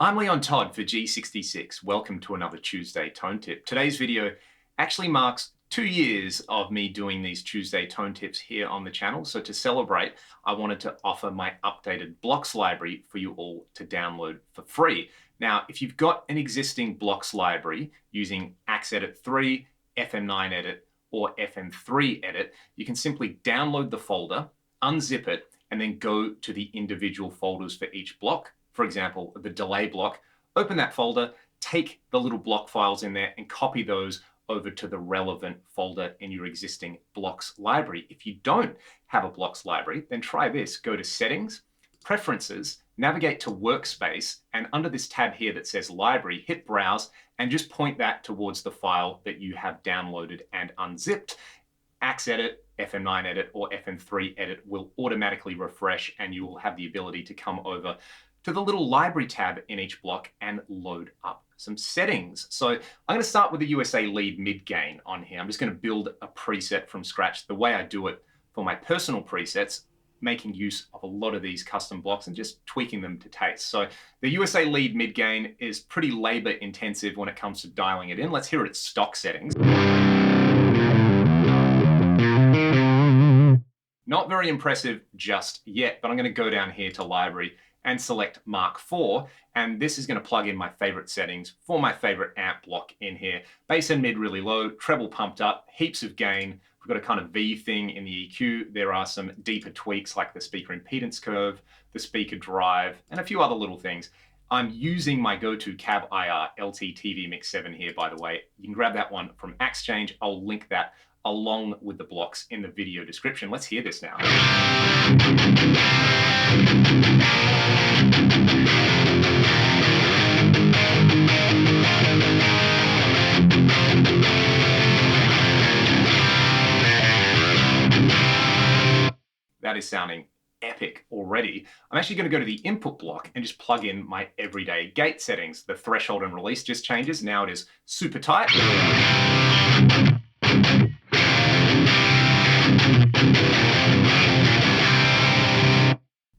I'm Todd for G66. Welcome to another Tuesday Tone Tip. Today's video actually marks 2 years of me doing these Tuesday Tone Tips here on the channel. So to celebrate, I wanted to offer my updated blocks library for you all to download for free. Now, if you've got an existing blocks library using Axe Edit 3, FM9 Edit, or FM3 Edit, you can simply download the folder, unzip it, and then go to the individual folders for each block. For example, the delay block, open that folder, take the little block files in there and copy those over to the relevant folder in your existing blocks library. If you don't have a blocks library, then try this. Go to Settings, Preferences, navigate to Workspace, and under this tab here that says Library, hit Browse and just point that towards the file that you have downloaded and unzipped. Axe Edit, FM9 Edit, or FM3 Edit will automatically refresh and you will have the ability to come over to the little library tab in each block and load up some settings. So I'm going to start with the USA lead mid gain on here. I'm just going to build a preset from scratch the way I do it for my personal presets, making use of a lot of these custom blocks and just tweaking them to taste. So the USA lead mid gain is pretty labor intensive when it comes to dialing it in. Let's hear it at stock settings. Not very impressive just yet, but I'm going to go down here to library and select Mark IV, and this is going to plug in my favorite settings for my favorite amp block in here. Bass and mid really low, treble pumped up, heaps of gain. We've got a kind of V thing in the EQ. There are some deeper tweaks like the speaker impedance curve, the speaker drive, and a few other little things. I'm using my go-to Cab IR LT TV Mix 7 here, by the way. You can grab that one from Exchange. I'll link that along with the blocks in the video description. Let's hear this now. That is sounding epic already. I'm actually going to go to the input block and just plug in my everyday gate settings. The threshold and release just changes. Now it is super tight.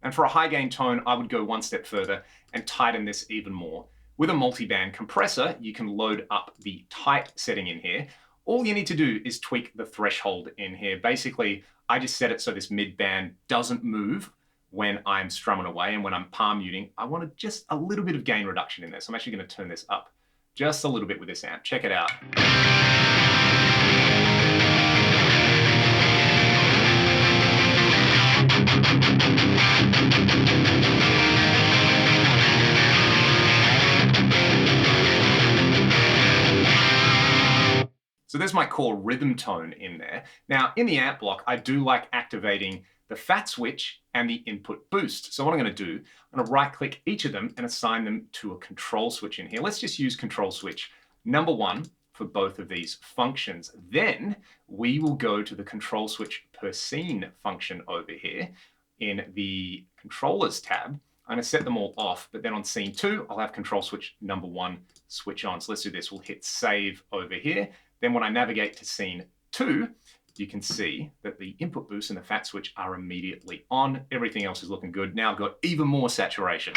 And for a high gain tone, I would go one step further and tighten this even more. With a multi-band compressor, you can load up the tight setting in here. All you need to do is tweak the threshold in here. Basically, I just set it so this mid-band doesn't move when I'm strumming away, and when I'm palm muting, I wanted just a little bit of gain reduction in there. So I'm actually going to turn this up just a little bit with this amp. Check it out. So there's my core rhythm tone in there. Now in the amp block, I do like activating the fat switch and the input boost. So what I'm going to do, I'm going to right click each of them and assign them to a control switch in here. Let's just use control switch number 1 for both of these functions. Then we will go to the control switch per scene function over here in the controllers tab. I'm going to set them all off, but then on scene 2, I'll have control switch number 1 switch on. So let's do this. We'll hit save over here. Then when I navigate to scene 2, you can see that the input boost and the fat switch are immediately on. Everything else is looking good. Now I've got even more saturation.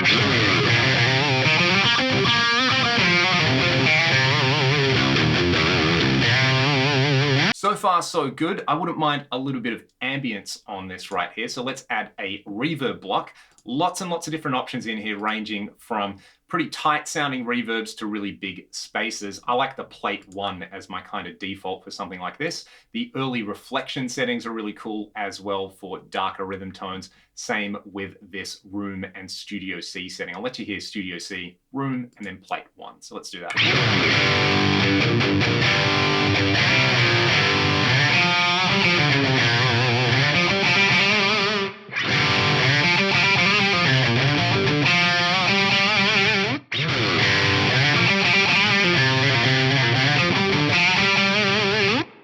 So far, so good. I wouldn't mind a little bit of ambience on this right here. So let's add a reverb block. Lots and lots of different options in here, ranging from pretty tight sounding reverbs to really big spaces. I like the plate 1 as my kind of default for something like this. The early reflection settings are really cool as well for darker rhythm tones. Same with this room and Studio C setting. I'll let you hear Studio C, room, and then plate 1. So let's do that.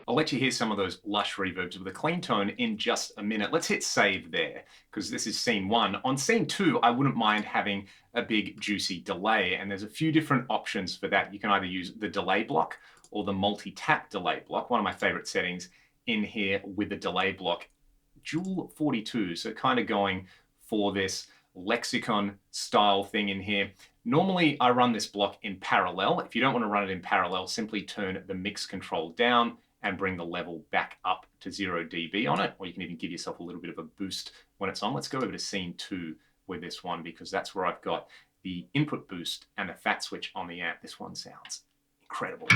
Let you hear some of those Lush reverbs with a clean tone in just a minute. Let's hit save there, because this is scene 1. On scene 2, I wouldn't mind having a big juicy delay, and there's a few different options for that. You can either use the delay block or the multi-tap delay block. One of my favorite settings in here with the delay block, Joule 42, so kind of going for this lexicon style thing in here. Normally I run this block in parallel. If you don't want to run it in parallel, simply turn the mix control down and bring the level back up to 0 dB on it, or you can even give yourself a little bit of a boost when it's on. Let's go over to scene 2 with this one, because that's where I've got the input boost and the fat switch on the amp. This one sounds incredible.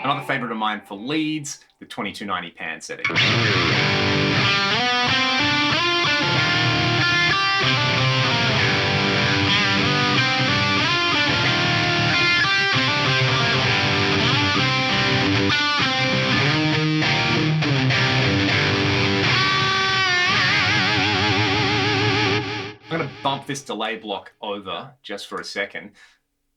Another favorite of mine for leads, the 2290 pan setting. I'm going to bump this delay block over just for a second.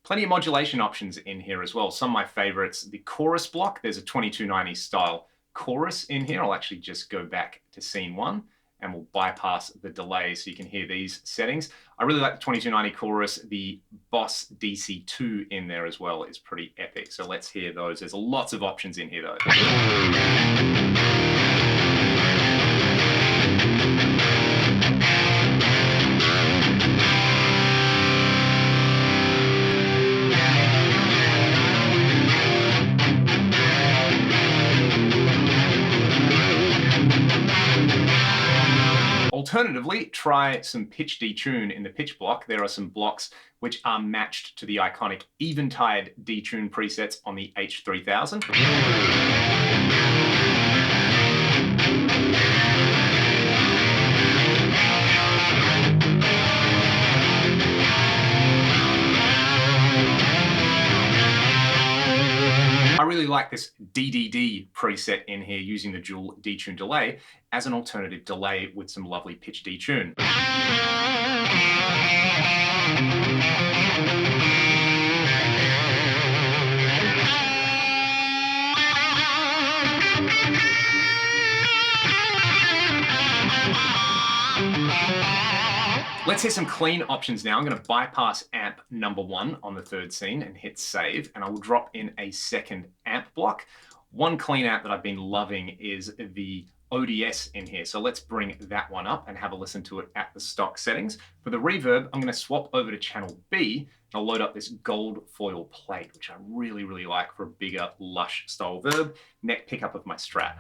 Plenty of modulation options in here as well. Some of my favorites, the chorus block, there's a 2290 style chorus in here. I'll actually just go back to scene 1 and we'll bypass the delay so you can hear these settings. I really like the 2290 chorus. The Boss DC2 in there as well is pretty epic. So let's hear those. There's lots of options in here though. Alternatively, try some pitch detune in the pitch block. There are some blocks which are matched to the iconic Eventide detune presets on the H3000. I really like this DDD preset in here using the dual detune delay as an alternative delay with some lovely pitch detune. Let's hear some clean options now. I'm going to bypass amp number 1 on the 3rd scene and hit save, and I will drop in a second amp block. One clean amp that I've been loving is the ODS in here. So let's bring that one up and have a listen to it at the stock settings. For the reverb, I'm going to swap over to channel B and I'll load up this gold foil plate, which I really, really like for a bigger Lush style verb, neck pickup of my Strat.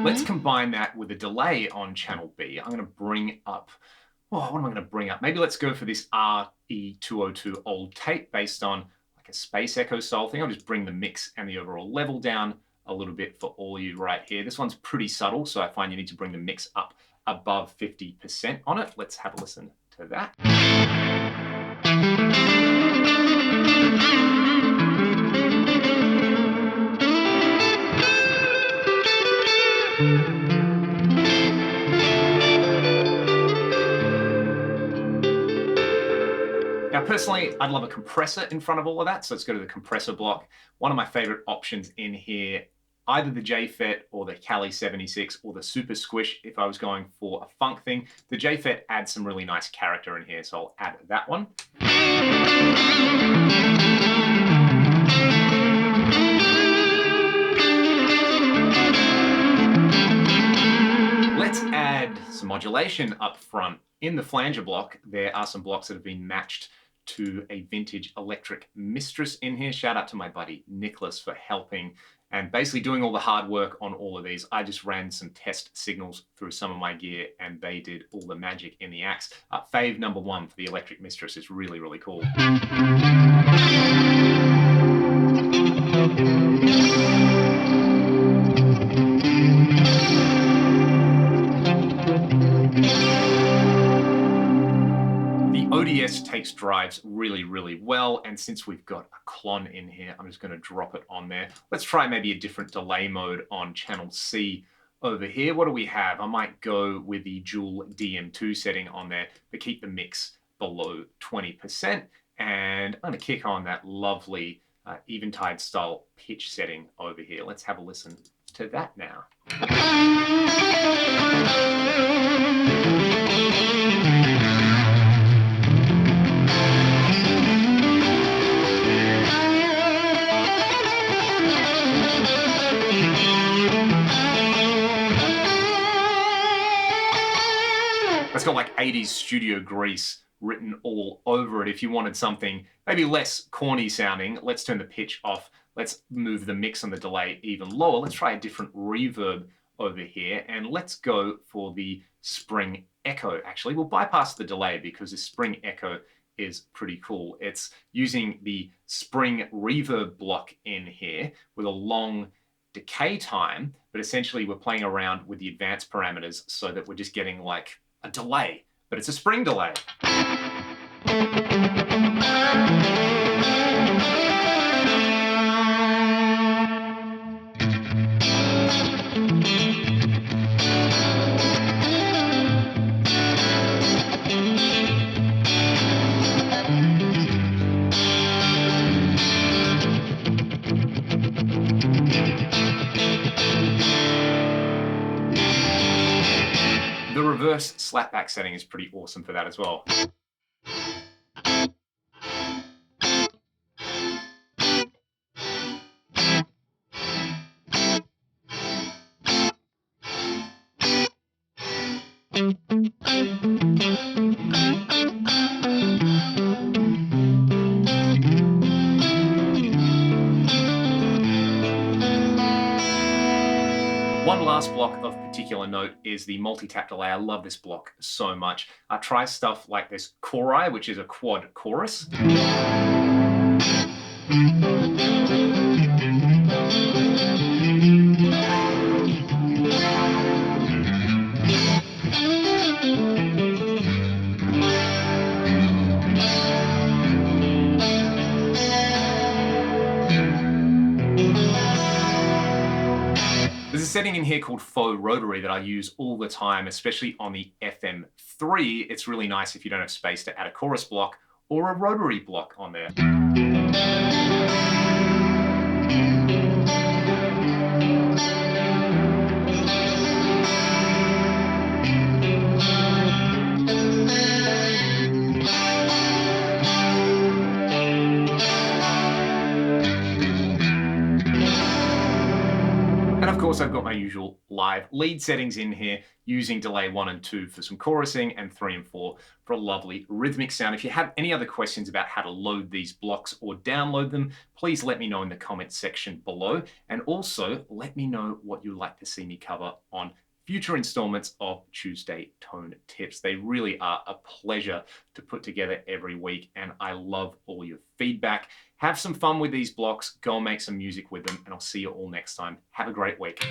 Let's combine that with a delay on channel B. I'm going to bring up, what am I going to bring up? Maybe let's go for this RE202 old tape based on like a space echo style thing. I'll just bring the mix and the overall level down a little bit for all you right here. This one's pretty subtle, so I find you need to bring the mix up above 50% on it. Let's have a listen to that. Now, personally, I'd love a compressor in front of all of that, so let's go to the compressor block. One of my favorite options in here, either the JFET or the Cali 76 or the Super Squish if I was going for a funk thing. The JFET adds some really nice character in here, so I'll add that one. Let's add some modulation up front. In the flanger block, there are some blocks that have been matched to a vintage electric Mistress in here. Shout out to my buddy Nicholas for helping and basically doing all the hard work on all of these. I just ran some test signals through some of my gear and they did all the magic in the axe. Fave number 1 for the electric Mistress is really, really cool. ODS takes drives really, really well, and since we've got a Klon in here, I'm just going to drop it on there. Let's try maybe a different delay mode on channel C over here. What do we have? I might go with the dual DM2 setting on there, but keep the mix below 20%, And I'm going to kick on that lovely Eventide style pitch setting over here. Let's have a listen to that now. It's got like 80s studio grease written all over it. If you wanted something maybe less corny sounding, let's turn the pitch off. Let's move the mix and the delay even lower. Let's try a different reverb over here, and let's go for the spring echo. Actually, we'll bypass the delay because the spring echo is pretty cool. It's using the spring reverb block in here with a long decay time, but essentially we're playing around with the advanced parameters so that we're just getting like a delay, but it's a spring delay. The reverse slapback setting is pretty awesome for that as well. One last block of particular note is the multi-tap delay. I love this block so much. Try stuff like this chori, which is a quad chorus. There's a setting in here called faux rotary that I use all the time, especially on the FM3. It's really nice if you don't have space to add a chorus block or a rotary block on there. And of course, I've got my usual live lead settings in here, using delay 1 and 2 for some chorusing and 3 and 4 for a lovely rhythmic sound. If you have any other questions about how to load these blocks or download them, please let me know in the comments section below. And also let me know what you'd like to see me cover on future installments of Tuesday Tone Tips. They really are a pleasure to put together every week, and I love all your feedback. Have some fun with these blocks, go and make some music with them, and I'll see you all next time. Have a great week.